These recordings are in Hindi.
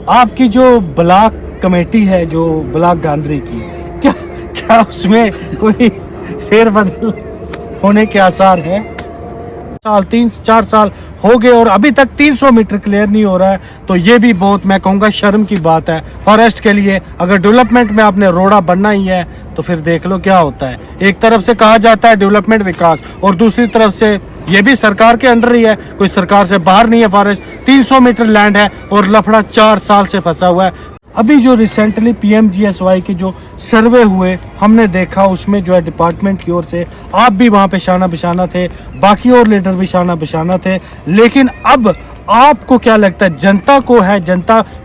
आपकी जो ब्लॉक कमेटी है, जो ब्लॉक गांधरी की, क्या उसमें कोई फेरबदल होने के आसार हैं? 3-4 साल हो गए और अभी तक 300 मीटर क्लियर नहीं हो रहा है, तो ये भी बहुत, मैं कहूँगा, शर्म की बात है फॉरेस्ट के लिए। अगर डेवलपमेंट में आपने रोड़ा बनना ही है तो फिर देख लो क्या होता है। एक तरफ से कहा जाता है डेवलपमेंट विकास, और दूसरी तरफ से ये भी सरकार के अंडर ही है, कोई सरकार से बाहर नहीं है फॉरेस्ट। 300 मीटर लैंड है और लफड़ा 4 साल से फंसा हुआ है। अभी जो रिसेंटली PMGSY के जो सर्वे हुए हमने देखा, उसमें जो है डिपार्टमेंट की ओर से आप भी वहाँ पे शाना बिशाना थे, बाकी और लीडर भी शाना बिशाना थे। लेकिन अब आपको क्या लगता है, जनता को है,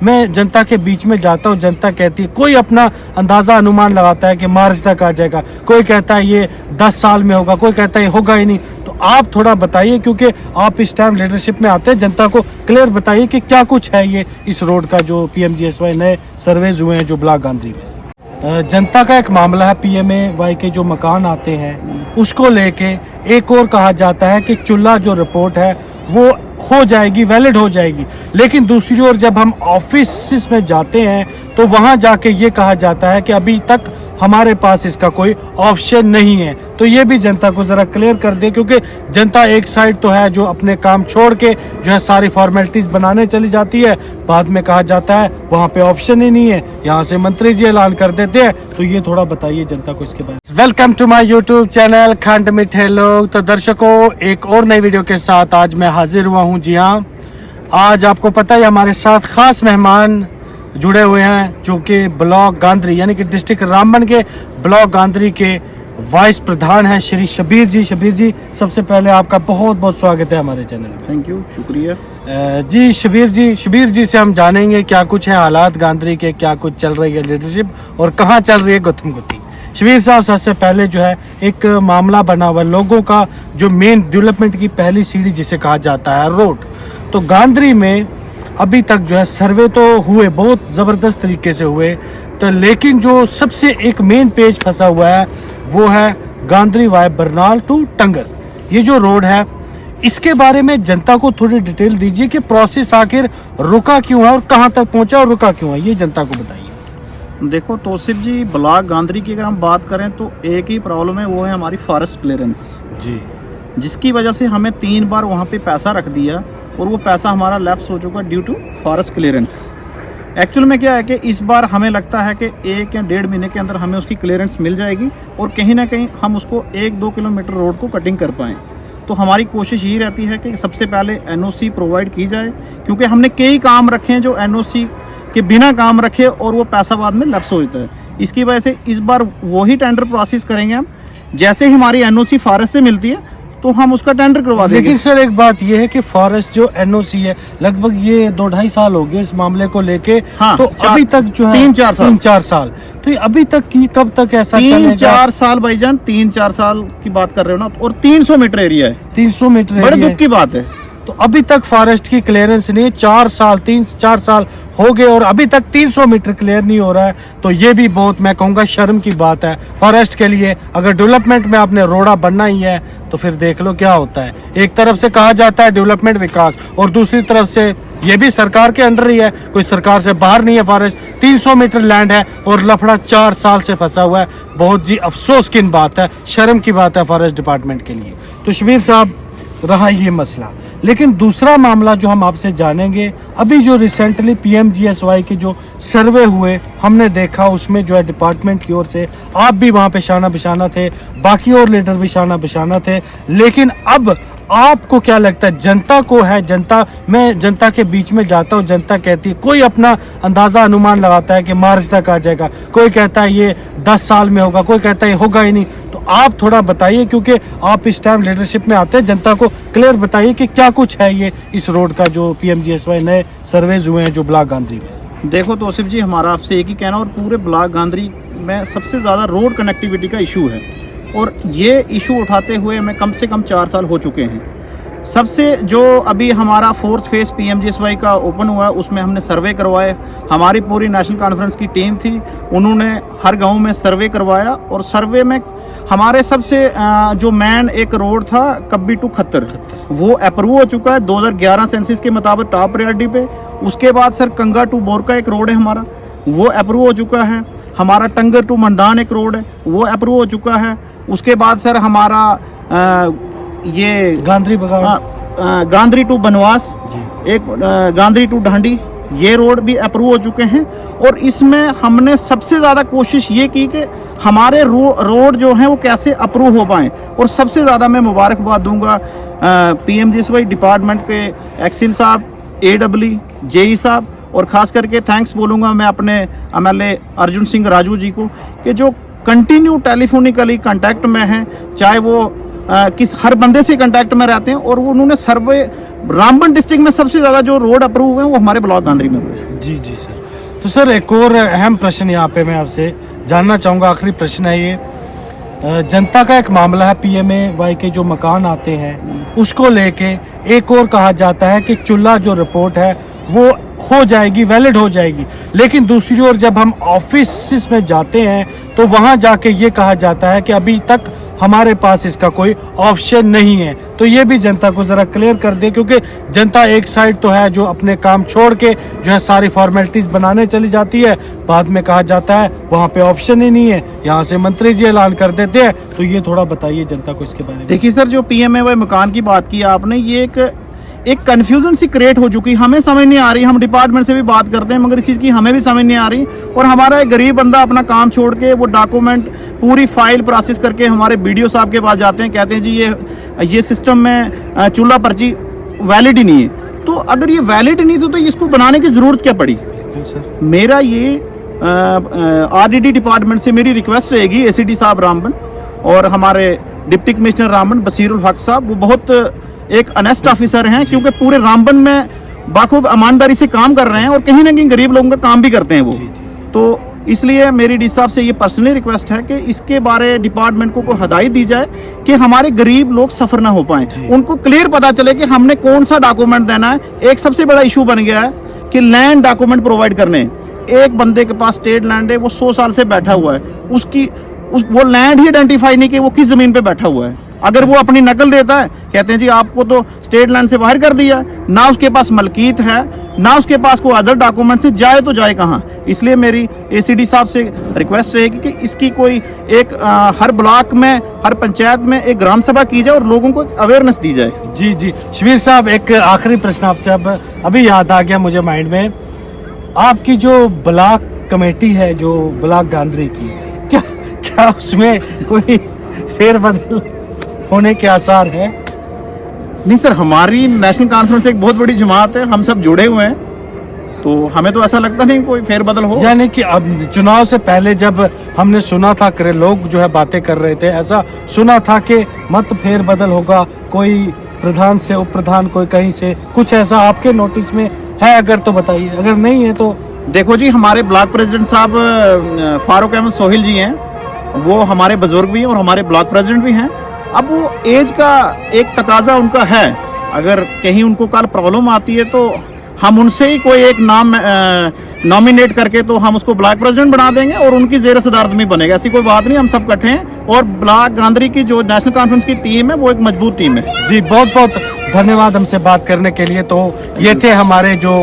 मैं जनता के बीच में जाता हूँ, जनता कहती है, कोई अपना अंदाजा अनुमान लगाता है कि मार्च तक आ जाएगा, कोई कहता है ये 10 साल में होगा, कोई कहता है ये होगा ही नहीं। तो आप थोड़ा बताइए, क्योंकि आप इस टाइम लीडरशिप में आते हैं, जनता को क्लियर बताइए कि क्या कुछ है ये इस रोड का जो PMGSY नए सर्वेज हुए हैं जो ब्लॉक गांधरी में। जनता का एक मामला है, PMAY के जो मकान आते हैं उसको लेके एक और कहा जाता है कि चुल्ला जो रिपोर्ट है वो हो जाएगी, वैलिड हो जाएगी। लेकिन दूसरी ओर जब हम ऑफिस में जाते हैं तो वहां जाके ये कहा जाता है कि अभी तक हमारे पास इसका कोई ऑप्शन नहीं है। तो ये भी जनता को जरा क्लियर कर दे, क्योंकि जनता एक साइड तो है जो अपने काम छोड़ के जो है सारी फॉर्मेलिटीज बनाने चली जाती है, बाद में कहा जाता है वहां पे ऑप्शन ही नहीं है, यहाँ से मंत्री जी ऐलान कर देते हैं। तो ये थोड़ा बताइए जनता को इसके बारे में। Welcome to my YouTube channel Khand Mithe लोग। तो दर्शकों, एक और नई वीडियो के साथ आज मैं हाजिर हुआ हूँ। जी हाँ, आज आपको पता है हमारे साथ खास मेहमान जुड़े हुए हैं, जो कि ब्लॉक गांधरी यानी कि डिस्ट्रिक्ट रामबन के ब्लॉक गांधरी के वाइस प्रधान हैं श्री शबीर जी। शबीर जी, सबसे पहले आपका बहुत बहुत स्वागत है हमारे चैनल में। थैंक यू, शुक्रिया जी। शबीर जी से हम जानेंगे क्या कुछ है हालात गांधरी के, क्या कुछ चल रही है लीडरशिप और कहाँ चल रही है गुत्थम गुत्ती। शबीर साहब, सबसे पहले जो है एक मामला बना हुआ लोगों का, जो मेन डेवलपमेंट की पहली सीढ़ी जिसे कहा जाता है रोड। तो गांधरी में अभी तक जो है सर्वे तो हुए, बहुत ज़बरदस्त तरीके से हुए, तो लेकिन जो सबसे एक मेन पेज फंसा हुआ है वो है गांधरी वाय बरनाल टू टंगर। ये जो रोड है, इसके बारे में जनता को थोड़ी डिटेल दीजिए कि प्रोसेस आखिर रुका क्यों है और कहाँ तक पहुँचा और रुका क्यों है, ये जनता को बताइए। देखो तौसीफ जी, ब्लॉक गांधरी की अगर हम बात करें तो एक ही प्रॉब्लम है, वो है हमारी फॉरेस्ट क्लियरेंस जी, जिसकी वजह से हमें 3 बार वहाँ पे पैसा रख दिया और वो पैसा हमारा लैप्स हो चुका due to forest clearance. Actual में क्या है कि इस बार हमें लगता है कि 1 या 1.5 महीने के अंदर हमें उसकी क्लियरेंस मिल जाएगी और कहीं ना कहीं हम उसको 1-2 किलोमीटर रोड को कटिंग कर पाएँ। तो हमारी कोशिश यही रहती है कि सबसे पहले NOC प्रोवाइड की जाए, क्योंकि हमने कई काम रखे हैं जो NOC के बिना काम रखे और वो पैसा बाद में लैप्स हो जाता है। इसकी वजह से इस बार वही टेंडर प्रोसेस करेंगे हम, जैसे ही हमारी NOC फॉरेस्ट से मिलती है तो हम उसका टेंडर करवा देंगे। लेकिन सर एक बात ये है कि फॉरेस्ट जो NOC है, लगभग ये 2-2.5 साल हो गए इस मामले को लेके। हाँ, तो अभी तक जो है 3-4 साल, तो ये अभी तक की कब तक ऐसा 3-4 साल भाईजान, 3-4 साल की बात कर रहे हो ना, और 300 मीटर एरिया है, 300 मीटर, बड़े दुख की बात है। तो अभी तक फॉरेस्ट की क्लियरेंस नहीं, 3-4 साल हो गए और अभी तक 300 मीटर क्लियर नहीं हो रहा है। तो ये भी बहुत, मैं कहूँगा, शर्म की बात है फॉरेस्ट के लिए। अगर डेवलपमेंट में आपने रोड़ा बनना ही है तो फिर देख लो क्या होता है। एक तरफ से कहा जाता है डेवलपमेंट विकास, और दूसरी तरफ से ये भी सरकार के अंडर ही है, कोई सरकार से बाहर नहीं है फॉरेस्ट। 300 मीटर लैंड है और लफड़ा 4 साल से फंसा हुआ है। बहुत जी अफसोस की बात है, शर्म की बात है फॉरेस्ट डिपार्टमेंट के लिए। तो शबीर साहब, रहा ये मसला, लेकिन दूसरा मामला जो हम आपसे जानेंगे, अभी जो रिसेंटली PMGSY के जो सर्वे हुए हमने देखा, उसमें जो है डिपार्टमेंट की ओर से आप भी वहाँ पे शाना बिशाना थे, बाकी और लीडर भी शाना बिशाना थे। लेकिन अब आपको क्या लगता है, जनता को है, मैं जनता के बीच में जाता हूँ, जनता कहती है, कोई अपना अंदाजा अनुमान लगाता है कि मार्च तक आ जाएगा, कोई कहता है ये 10 साल में होगा, कोई कहता है ये होगा ही नहीं। तो आप थोड़ा बताइए, क्योंकि आप इस टाइम लीडरशिप में आते हैं, जनता को क्लियर बताइए कि क्या कुछ है ये इस रोड का जो PMGSY नए सर्वेज हुए हैं जो ब्लॉक गांधरी में। देखो तौसीफ जी, हमारा आपसे एक ही कहना, और पूरे ब्लॉक गांधरी में सबसे ज़्यादा रोड कनेक्टिविटी का इशू है, और ये इशू उठाते हुए हमें कम से कम 4 साल हो चुके हैं। सबसे जो अभी हमारा 4th फेज PMGSY का ओपन हुआ है, उसमें हमने सर्वे करवाए। हमारी पूरी नेशनल कॉन्फ्रेंस की टीम थी, उन्होंने हर गांव में सर्वे करवाया और सर्वे में हमारे सबसे जो मैन एक रोड था कब्बी टू खत्तर, वो अप्रूव हो चुका है 2011 सेंसिस के मुताबिक टॉप प्रायोरिटी पे। उसके बाद सर कंगा टू बोरका एक रोड है हमारा, वो अप्रूव हो चुका है। हमारा टंगर टू मंडान एक रोड है, वो अप्रूव हो चुका है। उसके बाद सर हमारा ये गांधरी टू बनवास, एक गांधरी टू ढांडी, ये रोड भी अप्रूव हो चुके हैं। और इसमें हमने सबसे ज़्यादा कोशिश ये की कि हमारे रोड जो हैं वो कैसे अप्रूव हो पाएँ। और सबसे ज़्यादा मैं मुबारकबाद दूंगा PMGSY डिपार्टमेंट के एक्सिल साहब, AEE, JE साहब, और ख़ास करके थैंक्स बोलूँगा मैं अपने MLA अर्जुन सिंह राजू जी को, कि जो कंटिन्यू टेलीफोनिकली कांटेक्ट में हैं, चाहे वो किस हर बंदे से कांटेक्ट में रहते हैं। और वो उन्होंने सर्वे रामबन डिस्ट्रिक्ट में सबसे ज़्यादा जो रोड अप्रूव हुए हैं वो हमारे ब्लॉक गांधरी में हुए। जी जी सर। तो सर एक और अहम प्रश्न यहाँ पे मैं आपसे जानना चाहूँगा, आखिरी प्रश्न है ये। जनता का एक मामला है, PMAY के जो मकान आते हैं उसको लेके एक और कहा जाता है कि चूल्हा जो रिपोर्ट है वो हो जाएगी, वैलिड हो जाएगी, लेकिन दूसरी ओर जब हम ऑफिस में जाते हैं तो वहाँ जाके ये कहा जाता है कि अभी तक हमारे पास इसका कोई ऑप्शन नहीं है। तो ये भी जनता को ज़रा क्लियर कर दे, क्योंकि जनता एक साइड तो है जो अपने काम छोड़ के जो है सारी फॉर्मेलिटीज बनाने चली जाती है, बाद में कहा जाता है वहाँ पे ऑप्शन ही नहीं है, यहाँ से मंत्री जी ऐलान कर देते हैं। तो ये थोड़ा बताइए जनता को इसके बारे में। देखिए सर, जो PMAY मकान की बात की आपने, ये एक कन्फ्यूजन सी क्रिएट हो चुकी, हमें समझ नहीं आ रही। हम डिपार्टमेंट से भी बात करते हैं मगर इस चीज़ की हमें भी समझ नहीं आ रही। और हमारा एक गरीब बंदा अपना काम छोड़ के वो डॉक्यूमेंट पूरी फाइल प्रोसेस करके हमारे BDO साहब के पास जाते हैं, कहते हैं जी ये सिस्टम में चूल्हा पर्ची वैलिड ही नहीं है। तो अगर ये वैलिड नहीं तो इसको बनाने की ज़रूरत क्या पड़ी? सर मेरा ये RDD डिपार्टमेंट से मेरी रिक्वेस्ट रहेगी, ACD साहब रामबन और हमारे डिप्टी कमिश्नर रामबन बसीरुल हक साहब, वो बहुत एक अनेस्ट ऑफिसर हैं, क्योंकि पूरे रामबन में बाखूब ईमानदारी से काम कर रहे हैं और कहीं ना कहीं गरीब लोगों का काम भी करते हैं वो। तो इसलिए मेरी डी साहब से ये पर्सनली रिक्वेस्ट है कि इसके बारे डिपार्टमेंट को हदायत दी जाए कि हमारे गरीब लोग सफ़र ना हो पाएं, उनको क्लियर पता चले कि हमने कौन सा डॉक्यूमेंट देना है। एक सबसे बड़ा इशू बन गया है कि लैंड डॉक्यूमेंट प्रोवाइड करने। एक बंदे के पास स्टेट लैंड है, वो 100 साल से बैठा हुआ है, वो लैंड ही आइडेंटिफाई नहीं कि वो किस ज़मीन पे बैठा हुआ है। अगर वो अपनी नकल देता है, कहते हैं जी आपको तो स्टेट लैंड से बाहर कर दिया, ना उसके पास मलकीत है, ना उसके पास कोई अदर डॉक्यूमेंट से, जाए तो जाए कहाँ। इसलिए मेरी ACD साहब से रिक्वेस्ट रहेगी कि इसकी कोई एक हर ब्लॉक में, हर पंचायत में एक ग्राम सभा की जाए और लोगों को अवेयरनेस दी जाए। जी जी शबीर साहब, एक आखिरी प्रश्न आपसे अब अभी याद आ गया मुझे माइंड में। आपकी जो ब्लॉक कमेटी है, जो ब्लॉक गांधरी की, क्या उसमें कोई फेरबदल होने के आसार है? नहीं सर, हमारी नेशनल कॉन्फ्रेंस एक बहुत बड़ी जमात है, हम सब जुड़े हुए हैं, तो हमें तो ऐसा लगता नहीं कोई फेरबदल हो। यानी कि अब चुनाव से पहले जब हमने सुना था, करे लोग जो है बातें कर रहे थे, ऐसा सुना था कि मत फेरबदल होगा, कोई प्रधान से उप प्रधान, कोई कहीं से, कुछ ऐसा आपके नोटिस में है? अगर तो बताइए, अगर नहीं है तो। देखो जी, हमारे ब्लॉक प्रेसिडेंट साहब फारूक अहमद सोहिल जी हैं, वो हमारे बुजुर्ग भी हैं और हमारे ब्लॉक प्रेसिडेंट भी हैं। अब वो एज का एक तकाजा उनका है, अगर कहीं उनको कल प्रॉब्लम आती है तो हम उनसे ही कोई एक नाम नॉमिनेट करके तो हम उसको ब्लॉक प्रेसिडेंट बना देंगे और उनकी ज़ेर सदारत में बनेगा। ऐसी कोई बात नहीं, हम सब इकट्ठे हैं और ब्लॉक गांधरी की जो नेशनल कॉन्फ्रेंस की टीम है वो एक मजबूत टीम है। जी बहुत बहुत धन्यवाद हमसे बात करने के लिए। तो ये थे हमारे जो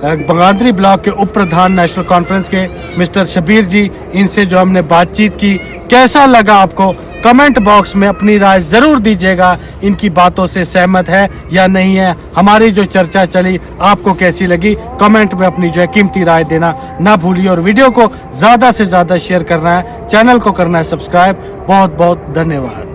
गांधरी ब्लॉक के उप प्रधान नेशनल कॉन्फ्रेंस के मिस्टर शबीर जी, इनसे जो हमने बातचीत की। कैसा लगा आपको? कमेंट बॉक्स में अपनी राय जरूर दीजिएगा, इनकी बातों से सहमत है या नहीं है, हमारी जो चर्चा चली आपको कैसी लगी। कमेंट में अपनी जो है कीमती राय देना ना भूलिए और वीडियो को ज्यादा से ज्यादा शेयर करना है, चैनल को करना है सब्सक्राइब। बहुत बहुत धन्यवाद।